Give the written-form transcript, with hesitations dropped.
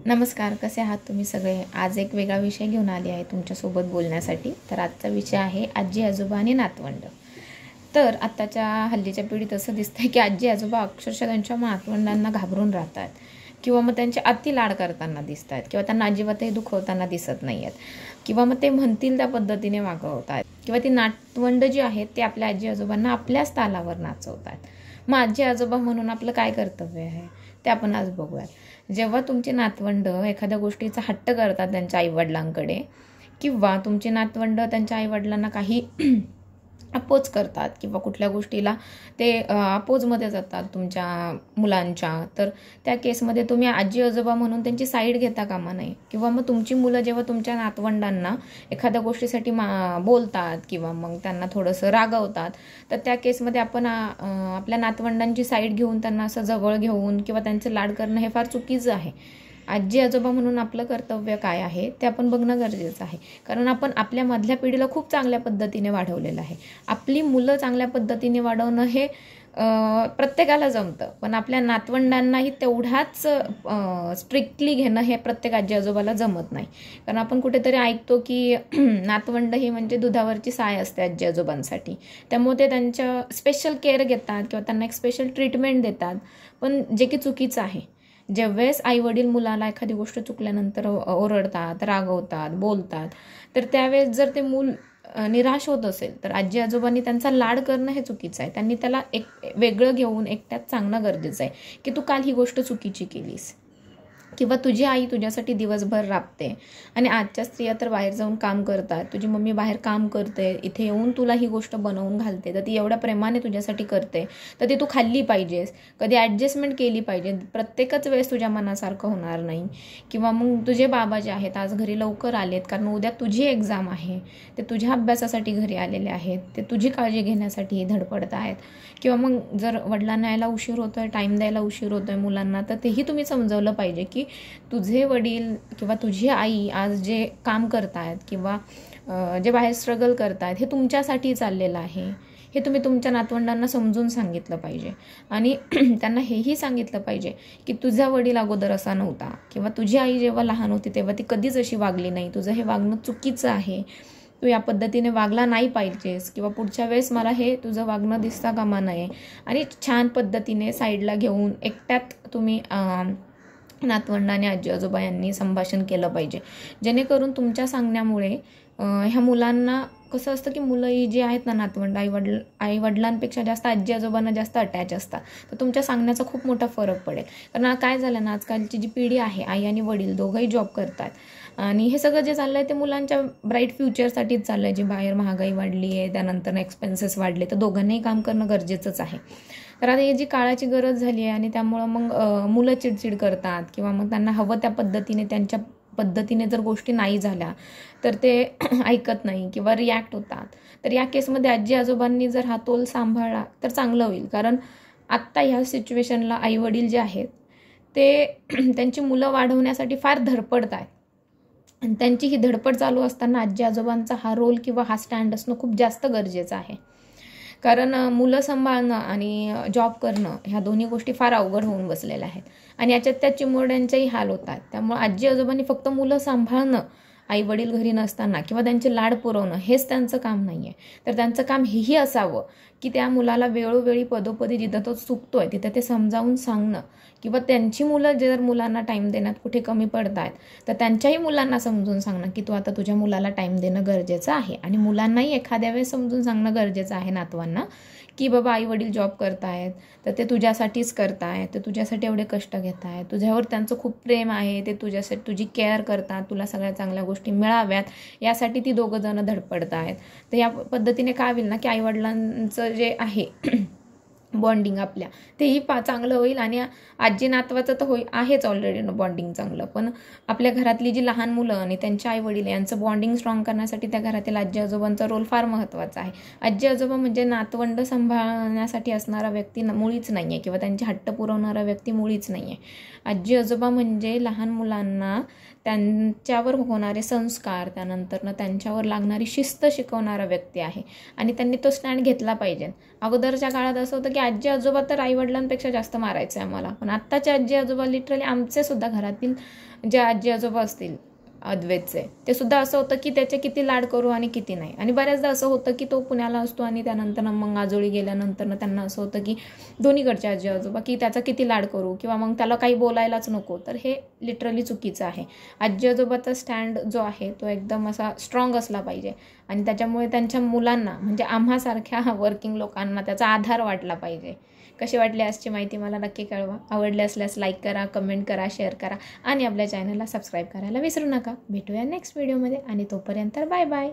नमस्कार, कसे आहात तुम्ही सगळे? आज एक वेगळा विषय घेऊन आले आहे तुमच्यासोबत बोलण्यासाठी. तर आजचा विषय आहे आजी आजोबा आणि नातवंड. तर आत्ताच्या हल्लीच्या पिढीत असं दिसतंय की आजी आजोबा अक्षरशः त्यांच्या नातवंडांना घाबरून राहतात किंवा मग त्यांचे अति लाड करताना दिसत आहेत किंवा त्यांना अजिबातही दुखवताना दिसत नाही आहेत किंवा मग ते म्हणतील त्या पद्धतीने वागवतात किंवा ती नातवंड जी आहेत ते आपल्या आजी आजोबांना आपल्याच तालावर नाचवतात. मग आजी आजोबा म्हणून आपलं काय कर्तव्य आहे ते आपण आज बघूयात. जेव्हा तुमचे नातवंड एखाद्या गोष्टीचा हट्ट करतात त्यांच्या आईवडिलांकडे किंवा तुमचे नातवंड त्यांच्या आईवडिलांना काही अपोज करतात किंवा कुठल्या गोष्टीला ते अपोजमध्ये जातात तुमच्या मुलांच्या, तर त्या केसमध्ये तुम्ही आजी आजोबा म्हणून त्यांची साईड घेता कामा नये. किंवा मग तुमची मुलं जेव्हा तुमच्या नातवंडांना एखाद्या गोष्टीसाठी बोलतात किंवा मग त्यांना थोडंसं रागवतात, तर त्या केसमध्ये आपण आपल्या नातवंडांची साईड घेऊन त्यांना असं जवळ घेऊन किंवा त्यांचे लाड करणं हे फार चुकीचं आहे. आजी आजोबा म्हणून आपलं कर्तव्य काय आहे ते आपण बघणं गरजेचं आहे. कारण आपण आपल्या मधल्या पिढीला खूप चांगल्या पद्धतीने वाढवलेलं आहे. आपली मुलं चांगल्या पद्धतीने वाढवणं हे प्रत्येकाला जमतं, पण आपल्या नातवंडांनाही तेवढ्याच स्ट्रिक्टली घेणं हे प्रत्येक आजी आजोबाला जमत नाही. कारण आपण कुठेतरी ऐकतो की नातवंड ही म्हणजे दुधावरची साय असते आजी आजोबांसाठी, त्यामुळे ते त्यांच्या स्पेशल केअर घेतात किंवा त्यांना एक स्पेशल ट्रीटमेंट देतात, पण जे की चुकीचं आहे. ज्यावेळेस आईवडील मुलाला एखादी गोष्ट चुकल्यानंतर ओरडतात, रागवतात, बोलतात, तर त्यावेळेस जर ते मूल निराश होत असेल तर आजी आजोबांनी त्यांचा लाड करणं हे चुकीचं आहे. त्यांनी त्याला एक वेगळं घेऊन एकट्यात सांगणं गरजेचं आहे की तू काल ही गोष्ट चुकीची केलीस किंवा तुझी आई तुझ्यासाठी दिवसभर राबते आणि आजच्या स्त्रिया तर बाहेर जाऊन काम करतात, तुझी मम्मी बाहेर काम करते, इथे येऊन तुला ही गोष्ट बनवून घालते, तर ती एवढ्या प्रेमाने तुझ्यासाठी करते, तर ती तू खाल्ली पाहिजेस, कधी ॲडजस्टमेंट केली पाहिजे. प्रत्येकच वेळेस तुझ्या मनासारखं होणार नाही. किंवा मग तुझे बाबा जे आहेत आज घरी लवकर आलेत कारण उद्या तुझी एक्झाम आहे, ते तुझ्या अभ्यासासाठी घरी आलेले आहेत, ते तुझी काळजी घेण्यासाठी धडपडत आहेत. किंवा मग जर वडिलांना यायला उशीर होतोय, टाईम द्यायला उशीर होतोय मुलांना, तर तेही तुम्ही समजावलं पाहिजे की तुझे वडील किंवा तुझी आई आज जे काम करतायत किंवा जे बाहेर स्ट्रगल करतायत हे तुमच्यासाठी चाललेलं आहे. हे तुम्ही तुमच्या नातवंडांना समजून सांगितलं पाहिजे आणि त्यांना हेही सांगितलं पाहिजे की तुझा वडील अगोदर असा नव्हता किंवा तुझी आई जेव्हा लहान होती तेव्हा ती कधीच अशी वागली नाही, तुझं हे वागणं चुकीचं आहे, तू या पद्धतीने वागला नाही पाहिजेस किंवा पुढच्या वेळेस मला हे तुझं वागणं दिसता कामा नये. आणि छान पद्धतीने साईडला घेऊन एकट्यात तुम्ही नातवंडाने आजी आजोबा यांनी संभाषण केलं पाहिजे, जेणेकरून तुमच्या सांगण्यामुळे ह्या मुलांना कसं असतं की मुलं ही जी आहेत ना नातवंड आईवडिलांपेक्षा जास्त आजी आजोबांना जास्त अटॅच असतात, तर तुमच्या सांगण्याचा खूप मोठा फरक पडेल. कारण काय झालं ना, आजकालची जी पिढी आहे, आई आणि वडील दोघंही जॉब करतात आणि हे सगळं जे चाललं आहे ते मुलांच्या ब्राईट फ्युचरसाठीच चाललं आहे. जी बाहेर महागाई वाढली आहे, त्यानंतर एक्सपेन्सेस वाढले, तर दोघांनाही काम करणं गरजेचंच आहे. तर आता ही जी काळाची गरज झाली आहे आणि त्यामुळं मग मुलं चिडचिड करतात किंवा मग त्यांना हवं त्या पद्धतीने त्यांच्या पद्धतीने जर गोष्टी नाही झाल्या तर ते ऐकत नाही किंवा रिॲक्ट होतात. तर या केसमध्ये आजी आजोबांनी जर हा तोल सांभाळला तर चांगलं होईल. कारण आत्ता ह्या सिच्युएशनला आईवडील जे आहेत ते त्यांची मुलं वाढवण्यासाठी फार धडपडत आहेत आणि त्यांची ही धडपड चालू असताना आजी आजोबांचा हा रोल किंवा हा स्टँड असणं खूप जास्त गरजेचं आहे. कारण मुलं सांभाळणं आणि जॉब करणं ह्या दोन्ही गोष्टी फार अवघड होऊन बसलेल्या आहेत आणि याच्यात त्या चिमुरड्यांचेही हाल होतात. त्यामुळे आजी आजोबांनी फक्त मुलं सांभाळणं, आई वडील घरी नसताना किंवा त्यांचे लाड पुरवणं हेच त्यांचं काम नाही आहे. तर त्यांचं काम हेही असावं की त्या मुलाला वेळोवेळी पदोपदी जिथं तो चुकतोय तिथं ते समजावून सांगणं किंवा त्यांची मुलं जर मुलांना टाईम देण्यात कुठे कमी पडत आहेत तर त्यांच्याही मुलांना समजून सांगणं की तू आता तुझ्या मुलाला टाईम देणं गरजेचं आहे. आणि मुलांनाही एखाद्या वेळेस समजून सांगणं गरजेचं आहे नातवांना की बाबा आई वडील जॉब करतायत तर ते तुझ्यासाठीच करतायत, ते तुझ्यासाठी एवढे कष्ट घेत आहेत, तुझ्यावर त्यांचं खूप प्रेम आहे, ते तुझ्यासाठी तुझी केअर करतात, तुला सगळ्या चांगल्या गोष्टी मिळाव्यात यासाठी ती दोघं जण धडपडत आहेत. तर या पद्धतीने काय होईल ना की आईवडिलांचं जे आहे बॉन्डिंग आपल्या तेही चांगलं होईल आणि आजी नातवाचं तर आहेच ऑलरेडी बॉन्डिंग चांगलं, पण आपल्या घरातली जी लहान मुलं आणि त्यांच्या आईवडील यांचं बॉन्डिंग स्ट्रॉंग करण्यासाठी त्या घरातील आजी आजोबांचा रोल फार महत्त्वाचा आहे. आजी आजोबा म्हणजे नातवंड सांभाळण्यासाठी असणारा व्यक्ती मुळीच नाही आहे किंवा त्यांची हट्ट पुरवणारा व्यक्ती मुळीच नाही आहे. आजी आजोबा म्हणजे लहान मुलांना त्यांच्यावर होणारे संस्कार, त्यानंतर त्यांच्यावर लागणारी शिस्त शिकवणारा व्यक्ती आहे आणि त्यांनी तो स्टँड घेतला पाहिजे. अगोदरच्या काळात असं होतं की आजी आजोबा तर आईवडिलांपेक्षा जास्त मारायचं आहे आम्हाला, पण आत्ताचे आजी आजोबा लिटरली आमचे सुद्धा घरातील जे आजी आजोबा असतील अद्वैतचे, ते सुद्धा असं होतं की त्याचे किती लाड करू आणि किती नाही. आणि बऱ्याचदा असं होतं की तो पुण्याला असतो आणि त्यानंतर मग आजोळी गेल्यानंतर त्यांना असं होतं की दोन्हीकडचे आजी आजोबा की त्याचा किती लाड करू किंवा मग त्याला काही बोलायलाच नको. तर हे लिटरली चुकीचं आहे. आजी आजोबाचा स्टँड जो आहे तो एकदम असा स्ट्रॉंग असला पाहिजे आणि त्याच्यामुळे त्यांच्या मुलांना म्हणजे आम्हासारख्या वर्किंग लोकांना त्याचा आधार वाटला पाहिजे. कशी वाटली आजची माहिती मला नक्की कळवा. आवडले असल्यास लाईक करा, कमेंट करा, शेअर करा आणि आपल्या चॅनलला सबस्क्राईब करायला विसरू नका. भेटूया नेक्स्ट व्हिडिओमध्ये आणि तोपर्यंत बाय बाय.